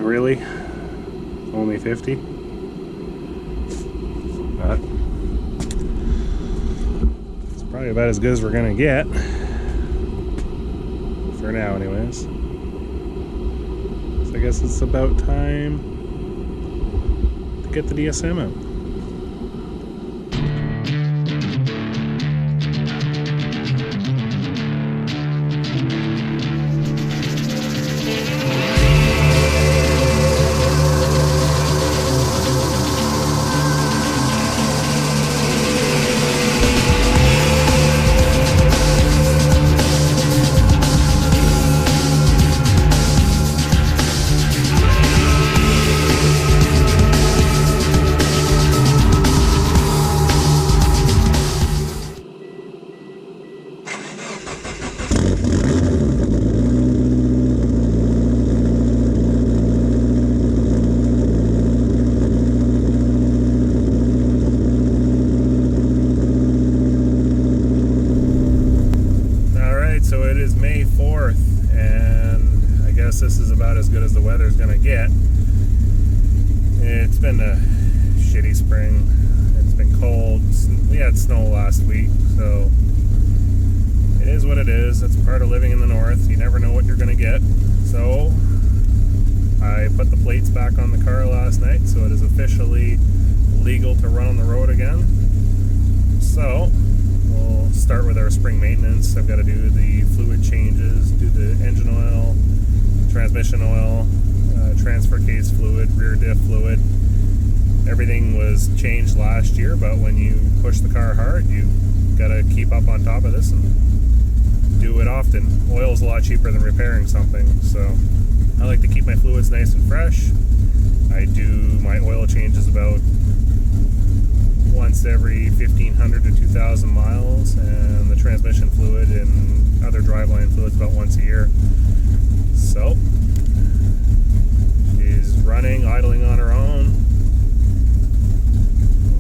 really. Only 50. But it's probably about as good as we're gonna get. For now, anyways. So I guess it's about time to get the DSM out. So it is May 4th, and I guess this is about as good as the weather's gonna get. It's been a shitty spring. It's been cold. We had snow last week, so it is what it is. That's part of living in the north. You never know what you're gonna get. So I put the plates back on the car last night, so it is officially legal to run on the road again. So we'll start with our spring maintenance. I've got to do the fluid changes, do the engine oil, transmission oil, transfer case fluid, rear diff fluid. Everything was changed last year, but when you push the car hard, you got to keep up on top of this and do it often. Oil's a lot cheaper than repairing something, so I like to keep my fluids nice and fresh. I do my oil changes about once every 1,500 to 2,000 miles, and the transmission fluid and other driveline fluids about once a year. So she's running, idling on her own.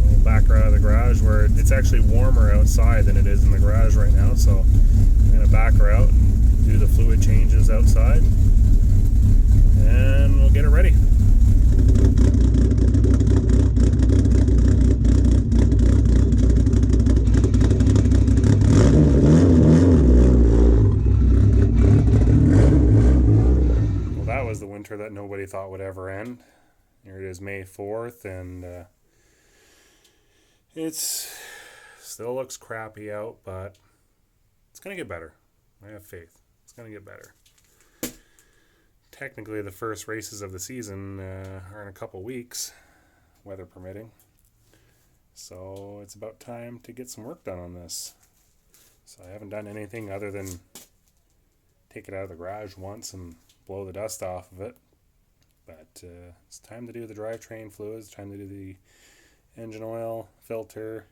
We'll back her out of the garage where it's actually warmer outside than it is in the garage right now, so I'm going to back her out and do the fluid changes outside, and we'll get her ready. Was the winter that nobody thought would ever end. Here it is, May 4th, and it's still looks crappy out, but it's gonna get better. I have faith. It's gonna get better. Technically, the first races of the season are in a couple weeks, weather permitting. So it's about time to get some work done on this. So I haven't done anything other than take it out of the garage once and blow the dust off of it, but it's time to do the drivetrain fluids, time to do the engine oil filter,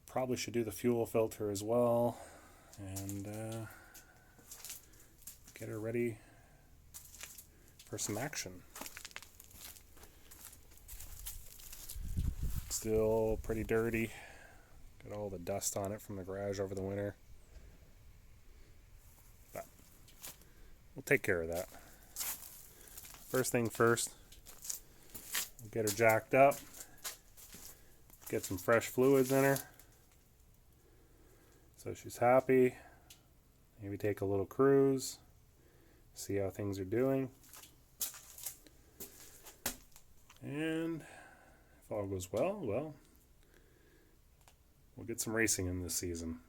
probably should do the fuel filter as well, and get her ready for some action. Still pretty dirty, got all the dust on it from the garage over the winter. We'll take care of that. First thing first, we'll get her jacked up, get some fresh fluids in her so she's happy. Maybe take a little cruise, see how things are doing. And if all goes well, we'll get some racing in this season.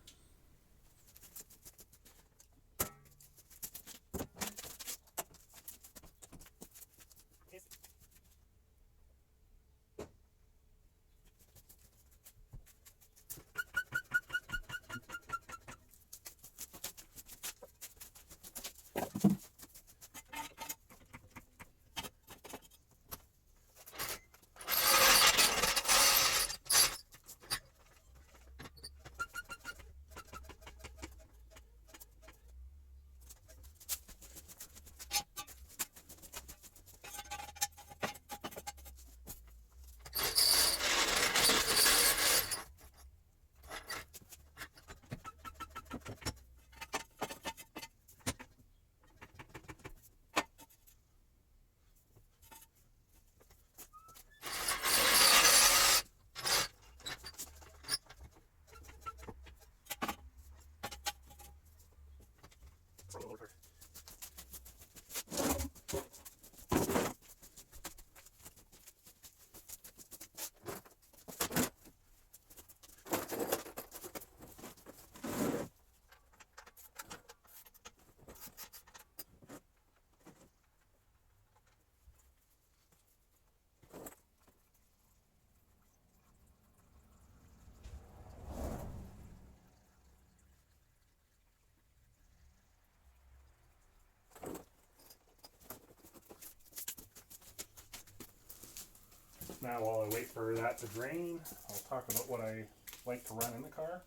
Now while I wait for that to drain, I'll talk about what I like to run in the car.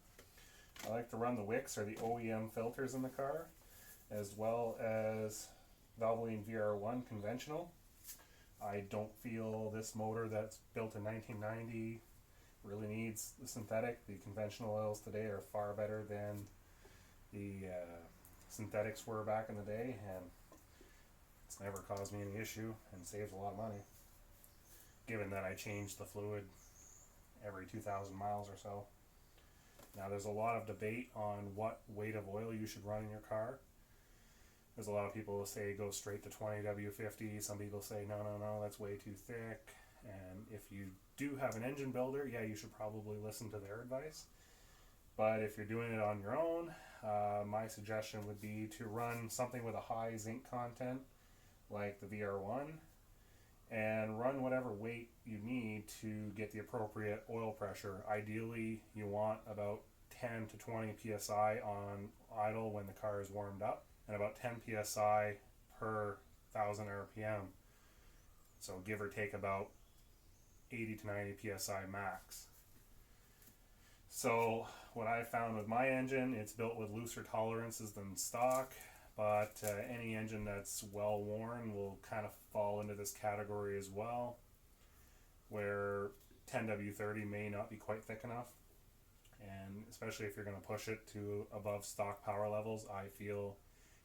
I like to run the wicks or the OEM filters in the car, as well as Valvoline VR1 conventional. I don't feel this motor that's built in 1990 really needs the synthetic. The conventional oils today are far better than the synthetics were back in the day, and it's never caused me any issue and saves a lot of money, given that I change the fluid every 2,000 miles or so. Now there's a lot of debate on what weight of oil you should run in your car. There's a lot of people who say go straight to 20W50. Some people say no, that's way too thick. And if you do have an engine builder, yeah, you should probably listen to their advice. But if you're doing it on your own, my suggestion would be to run something with a high zinc content, like the VR1, and run whatever weight you need to get the appropriate oil pressure. Ideally, you want about 10 to 20 psi on idle when the car is warmed up, and about 10 psi per 1000 RPM. So give or take about 80 to 90 psi max. So what I found with my engine, it's built with looser tolerances than stock, but any engine that's well worn will kind of fall into this category as well, where 10W30 may not be quite thick enough. And especially if you're going to push it to above stock power levels, I feel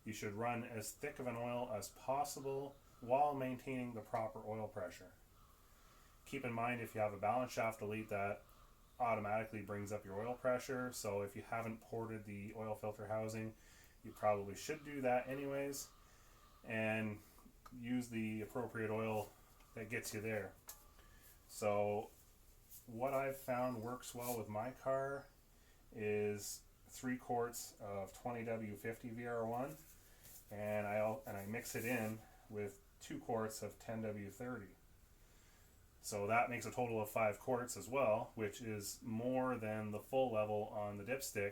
you should run as thick of an oil as possible while maintaining the proper oil pressure. Keep in mind, if you have a balance shaft delete, that automatically brings up your oil pressure, so if you haven't ported the oil filter housing, you probably should do that anyways, and use the appropriate oil that gets you there. So what I've found works well with my car is 3 quarts of 20W50 VR1, and I mix it in with 2 quarts of 10W30. So that makes a total of 5 quarts as well, which is more than the full level on the dipstick.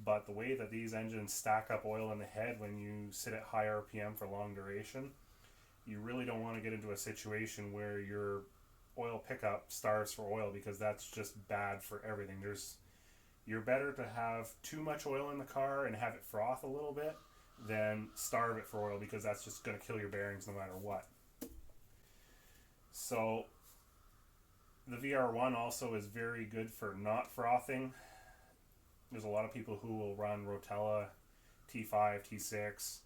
But the way that these engines stack up oil in the head when you sit at high RPM for long duration, you really don't want to get into a situation where your oil pickup starves for oil, because that's just bad for everything. You're better to have too much oil in the car and have it froth a little bit than starve it for oil, because that's just going to kill your bearings no matter what. So the VR1 also is very good for not frothing. There's a lot of people who will run Rotella T5, T6,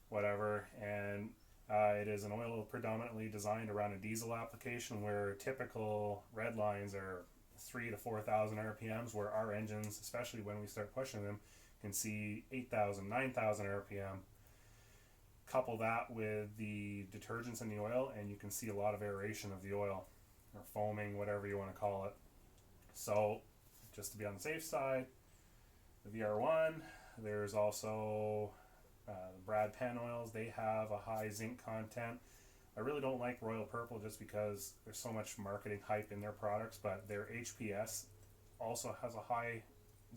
whatever, and it is an oil predominantly designed around a diesel application, where typical red lines are 3,000 to 4,000 RPMs, where our engines, especially when we start pushing them, can see 8,000, 9,000 RPM. Couple that with the detergents in the oil, and you can see a lot of aeration of the oil, or foaming, whatever you want to call it. So just to be on the safe side, the VR1, there's also the Brad Penn oils. They have a high zinc content. I really don't like Royal Purple just because there's so much marketing hype in their products, but their HPS also has a high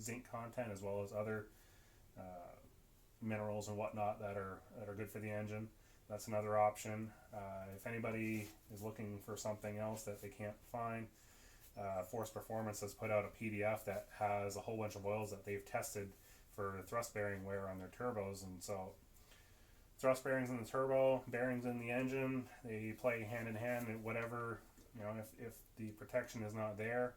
zinc content, as well as other minerals and whatnot that are good for the engine. That's another option. If anybody is looking for something else that they can't find, Force Performance has put out a PDF that has a whole bunch of oils that they've tested for thrust bearing wear on their turbos. And so thrust bearings in the turbo, bearings in the engine, they play hand in hand. And whatever, if the protection is not there,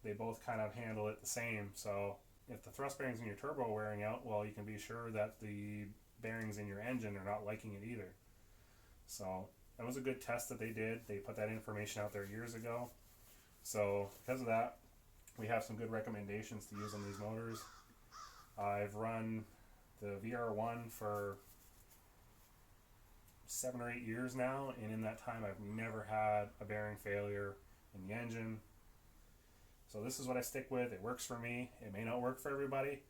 they both kind of handle it the same. So if the thrust bearings in your turbo are wearing out, well, you can be sure that the bearings in your engine are not liking it either. So that was a good test that they did. They put that information out there years ago. So because of that, we have some good recommendations to use on these motors. I've run the VR1 for 7 or 8 years now, and in that time I've never had a bearing failure in the engine. So this is what I stick with. It works for me. It may not work for everybody,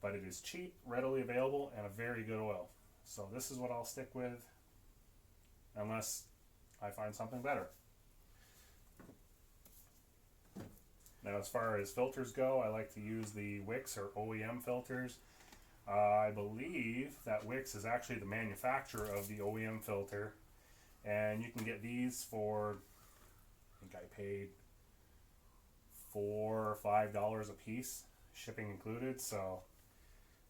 but it is cheap, readily available, and a very good oil. So this is what I'll stick with, unless I find something better. Now, as far as filters go, I like to use the Wix or OEM filters. I believe that Wix is actually the manufacturer of the OEM filter, and you can get these for think I paid $4 or $5 a piece, shipping included. So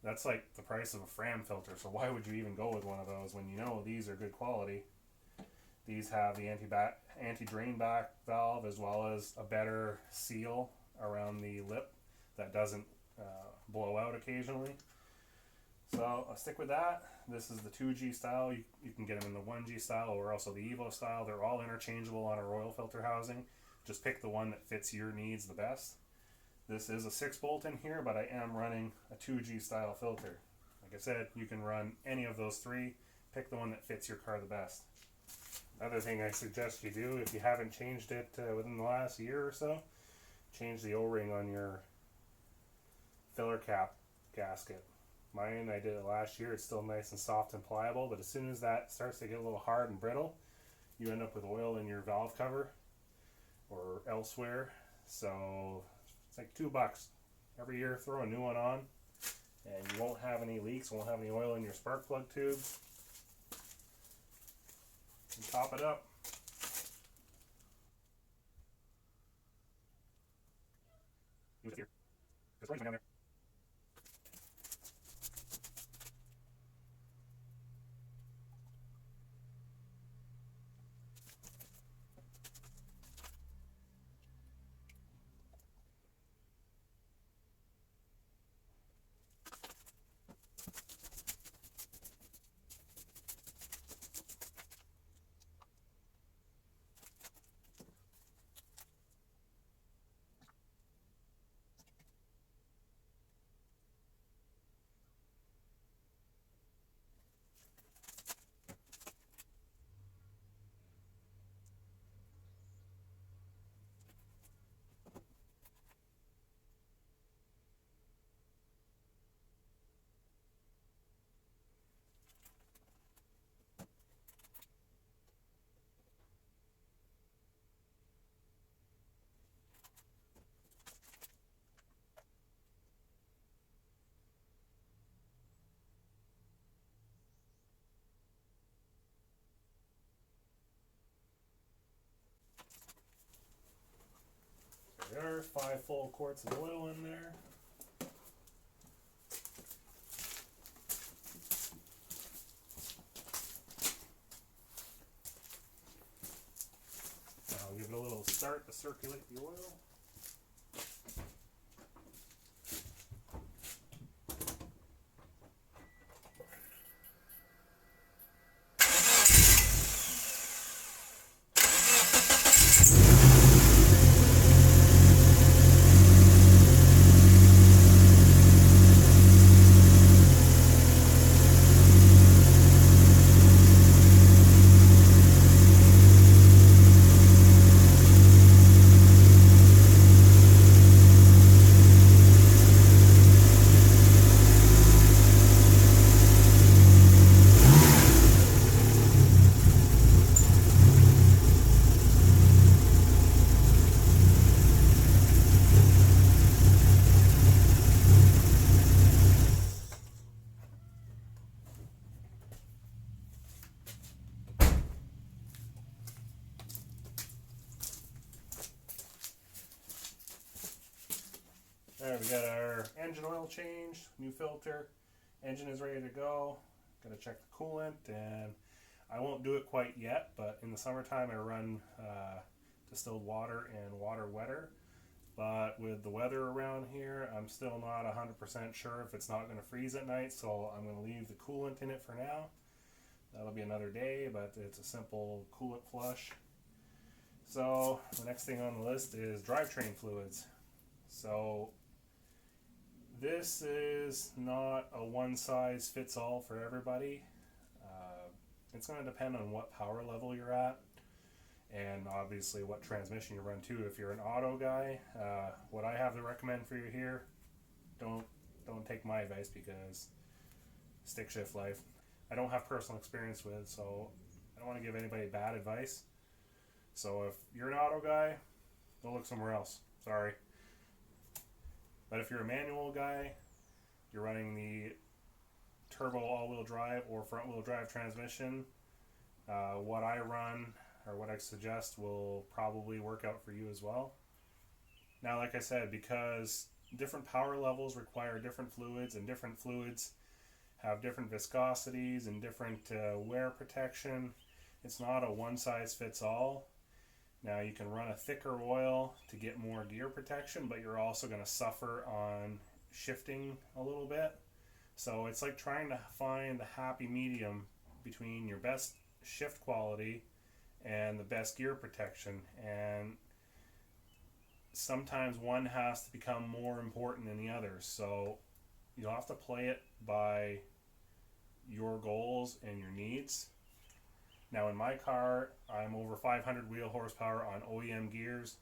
that's like the price of a Fram filter. So why would you even go with one of those when you know these are good quality? These have the anti-drain back valve, as well as a better seal around the lip that doesn't blow out occasionally. So I'll stick with that. This is the 2G style. You can get them in the 1G style or also the Evo style. They're all interchangeable on a oil filter housing. Just pick the one that fits your needs the best. This is a 6-bolt in here, but I am running a 2G style filter. Like I said, you can run any of those three. Pick the one that fits your car the best. Another thing I suggest you do, if you haven't changed it within the last year or so, change the O-ring on your filler cap gasket. Mine, I did it last year. It's still nice and soft and pliable, but as soon as that starts to get a little hard and brittle, you end up with oil in your valve cover or elsewhere. So it's like $2 every year. Throw a new one on, and you won't have any leaks, won't have any oil in your spark plug tube. And top it up. Use it here. Just right down there. There are 5 full quarts of oil in there. I'll give it a little start to circulate the oil. Alright, we got our engine oil change, new filter, engine is ready to go. Gotta check the coolant, and I won't do it quite yet, but in the summertime I run distilled water and water wetter. But with the weather around here, I'm still not 100% sure if it's not going to freeze at night, so I'm going to leave the coolant in it for now. That'll be another day, but it's a simple coolant flush. So the next thing on the list is drivetrain fluids. So this is not a one-size-fits-all for everybody. It's going to depend on what power level you're at, and obviously what transmission you run too. If you're an auto guy, what I have to recommend for you here, don't take my advice, because stick shift life, I don't have personal experience with, so I don't want to give anybody bad advice. So if you're an auto guy, don't look somewhere else. Sorry. But if you're a manual guy, you're running the turbo all-wheel drive or front-wheel drive transmission, what I run or what I suggest will probably work out for you as well. Now, like I said, because different power levels require different fluids, and different fluids have different viscosities and different wear protection, it's not a one size fits all. Now, you can run a thicker oil to get more gear protection, but you're also going to suffer on shifting a little bit. So it's like trying to find the happy medium between your best shift quality and the best gear protection. And sometimes one has to become more important than the other. So you'll have to play it by your goals and your needs. Now, in my car, I'm over 500 wheel horsepower on OEM gears,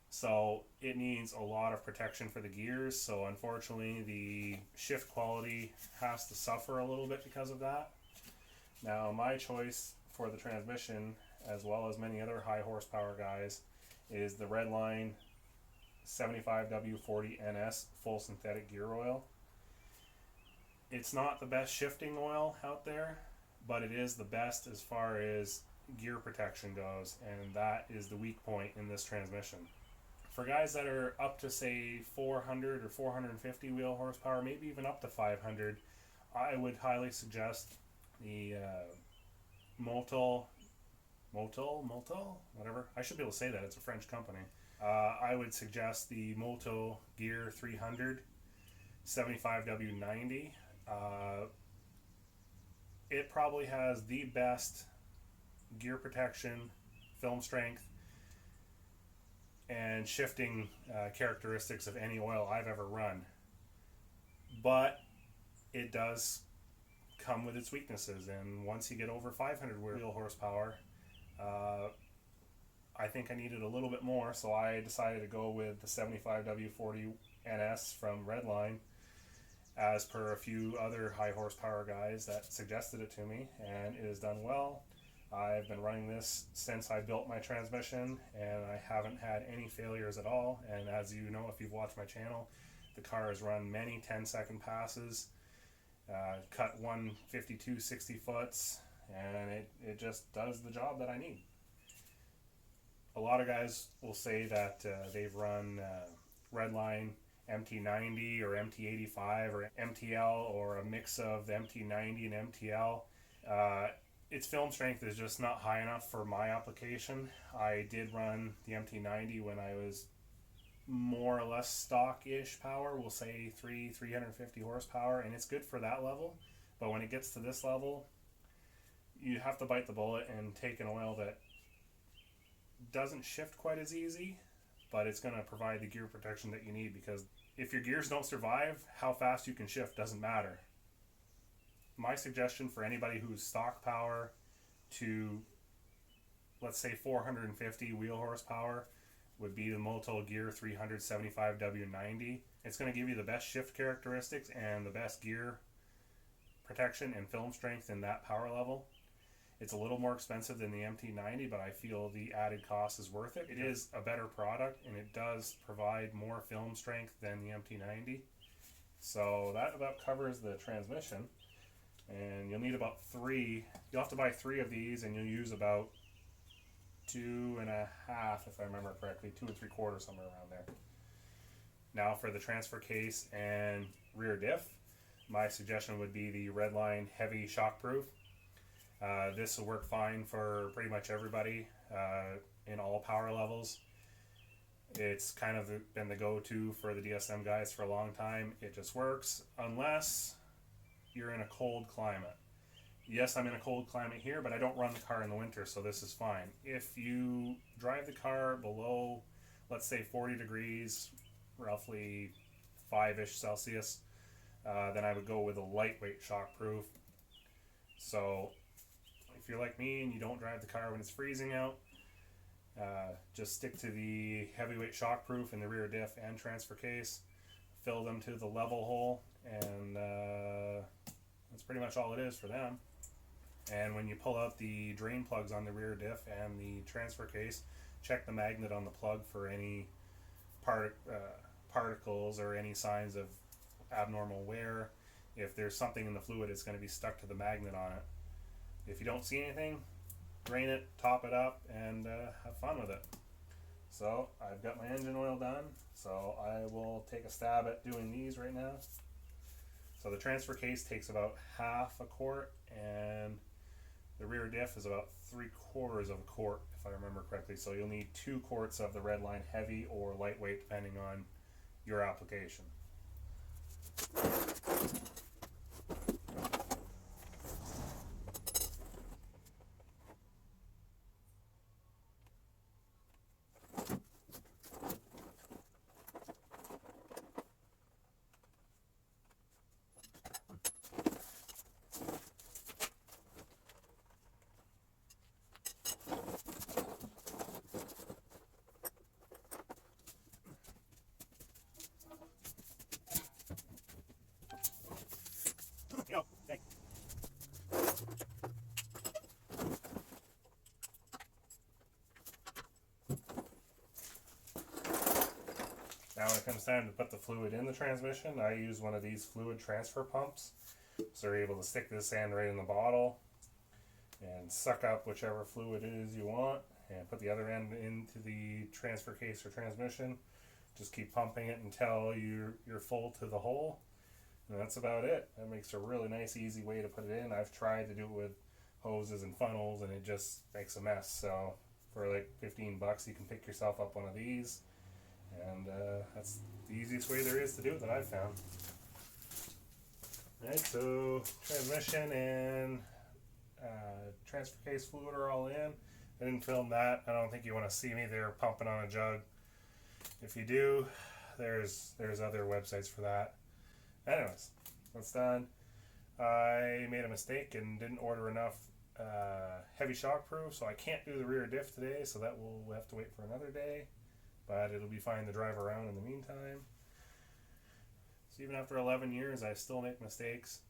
so it needs a lot of protection for the gears. So unfortunately, the shift quality has to suffer a little bit because of that. Now, my choice for the transmission, as well as many other high horsepower guys, is the Redline 75W40NS full synthetic gear oil. It's not the best shifting oil out there, but it is the best as far as gear protection goes, and that is the weak point in this transmission. For guys that are up to, say, 400 or 450 wheel horsepower, maybe even up to 500, I would highly suggest the Motul, whatever. I should be able to say that. It's a French company. I would suggest the Motul Gear 300 75W90. It probably has the best gear protection, film strength, and shifting characteristics of any oil I've ever run. But it does come with its weaknesses, and once you get over 500 wheel horsepower, I think I needed a little bit more, so I decided to go with the 75W40NS from Redline, as per a few other high horsepower guys that suggested it to me, and it has done well. I've been running this since I built my transmission, and I haven't had any failures at all. And as you know, if you've watched my channel, the car has run many 10-second passes, cut 152 60 foots, and it just does the job that I need. A lot of guys will say that they've run Redline MT90 or MT85 or MTL, or a mix of the MT90 and MTL. Its film strength is just not high enough for my application. I did run the MT90 when I was more or less stock-ish power, we'll say 350 horsepower, and it's good for that level. But when it gets to this level, you have to bite the bullet and take an oil that doesn't shift quite as easy, but it's going to provide the gear protection that you need, because if your gears don't survive, how fast you can shift doesn't matter. My suggestion for anybody who's stock power to, let's say, 450 wheel horsepower would be the Motul Gear 375W90. It's going to give you the best shift characteristics and the best gear protection and film strength in that power level. It's a little more expensive than the MT90, but I feel the added cost is worth it. It is a better product, and it does provide more film strength than the MT90. So that about covers the transmission. And you'll need about 3. You'll have to buy 3 of these, and you'll use about 2.5, if I remember correctly, 2 3/4, somewhere around there. Now for the transfer case and rear diff, my suggestion would be the Redline Heavy Shockproof. This will work fine for pretty much everybody in all power levels. It's kind of been the go-to for the DSM guys for a long time. It just works unless you're in a cold climate. Yes, I'm in a cold climate here, but I don't run the car in the winter, so this is fine. If you drive the car below, let's say 40 degrees, roughly 5-ish Celsius, then I would go with a lightweight shockproof. So if you're like me and you don't drive the car when it's freezing out, just stick to the heavyweight shockproof in the rear diff and transfer case. Fill them to the level hole, and that's pretty much all it is for them. And when you pull out the drain plugs on the rear diff and the transfer case, check the magnet on the plug for any particles or any signs of abnormal wear. If there's something in the fluid, it's going to be stuck to the magnet on it. If you don't see anything, drain it, top it up, and have fun with it. So I've got my engine oil done, so I will take a stab at doing these right now. So the transfer case takes about half a quart, and the rear diff is about 3/4 of a quart, if I remember correctly. So you'll need 2 quarts of the Redline heavy or lightweight, depending on your application. Go. Thanks. Now when it comes time to put the fluid in the transmission, I use one of these fluid transfer pumps. So you're able to stick this end right in the bottle and suck up whichever fluid it is you want, and put the other end into the transfer case or transmission. Just keep pumping it until you're full to the hole. And that's about it. That makes a really nice, easy way to put it in. I've tried to do it with hoses and funnels, and it just makes a mess. So for like 15 bucks, you can pick yourself up one of these, and that's the easiest way there is to do it that I've found. Alright, so transmission and transfer case fluid are all in. I didn't film that. I don't think you want to see me there pumping on a jug. If you do, there's other websites for that. Anyways, that's done. I made a mistake and didn't order enough heavy shock proof, so I can't do the rear diff today, so that we'll have to wait for another day, but it'll be fine to drive around in the meantime. So even after 11 years, I still make mistakes.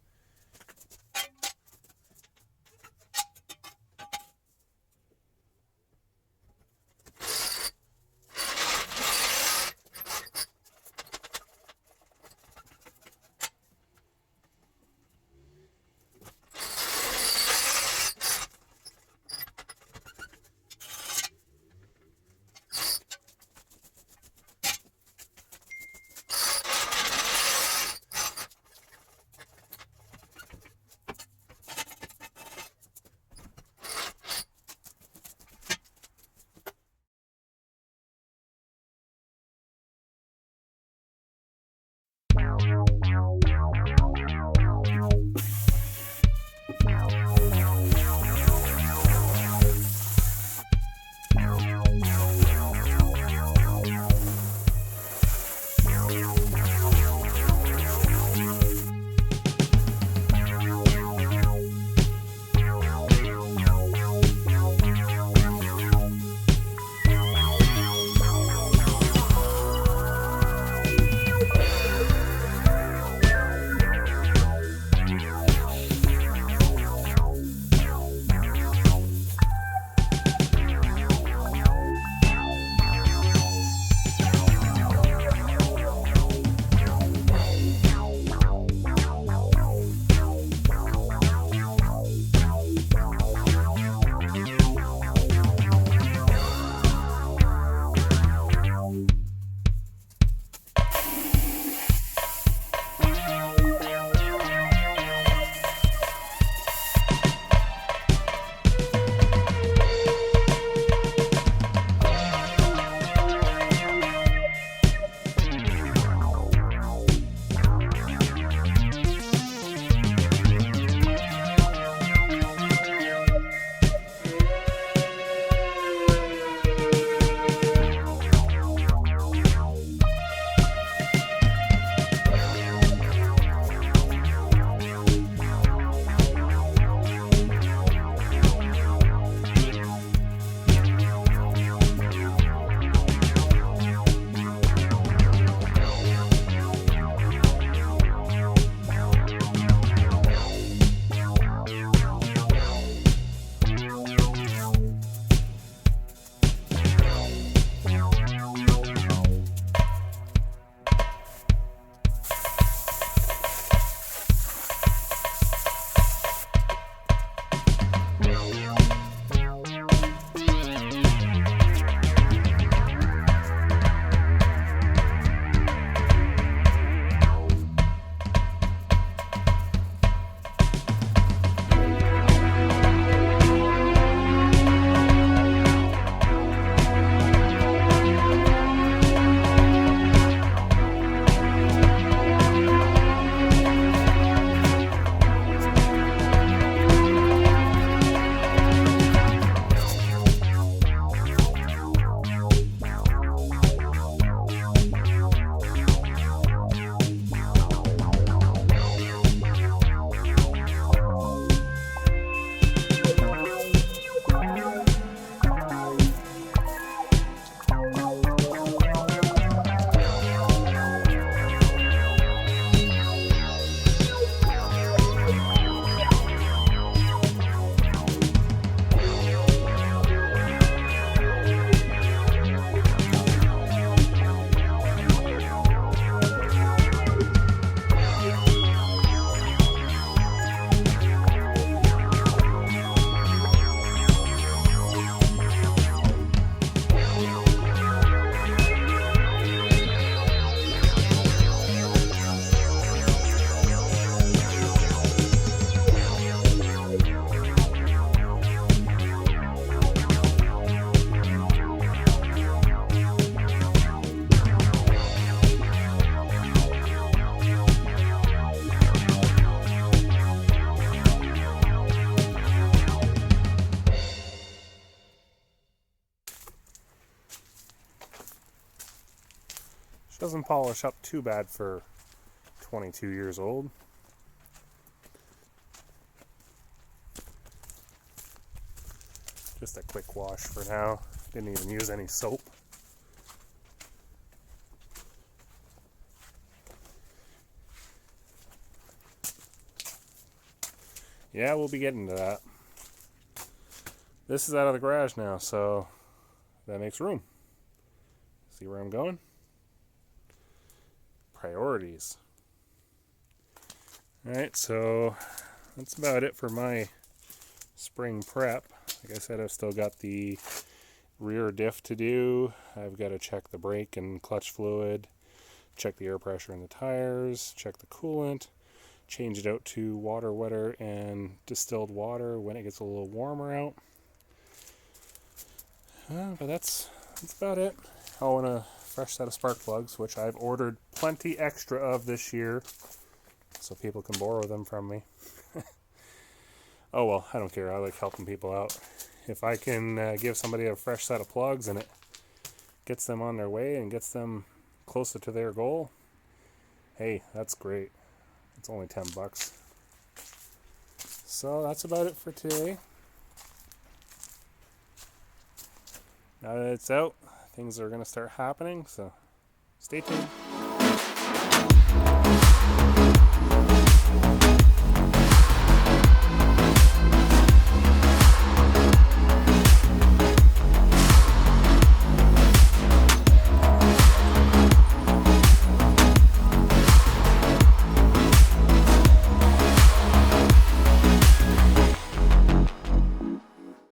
Doesn't polish up too bad for 22 years old. Just a quick wash for now. Didn't even use any soap. Yeah, we'll be getting to that. This is out of the garage now, so that makes room. See where I'm going? Priorities. Alright, so that's about it for my spring prep. Like I said, I've still got the rear diff to do. I've got to check the brake and clutch fluid, check the air pressure in the tires, check the coolant, change it out to water wetter and distilled water when it gets a little warmer out. But that's about it. Oh, and a fresh set of spark plugs, which I've ordered plenty extra of this year, so people can borrow them from me. Oh well, I don't care. I like helping people out. If I can give somebody a fresh set of plugs and it gets them on their way and gets them closer to their goal, hey, that's great. It's only $10. So that's about it for today. Now that it's out, things are going to start happening, so stay tuned.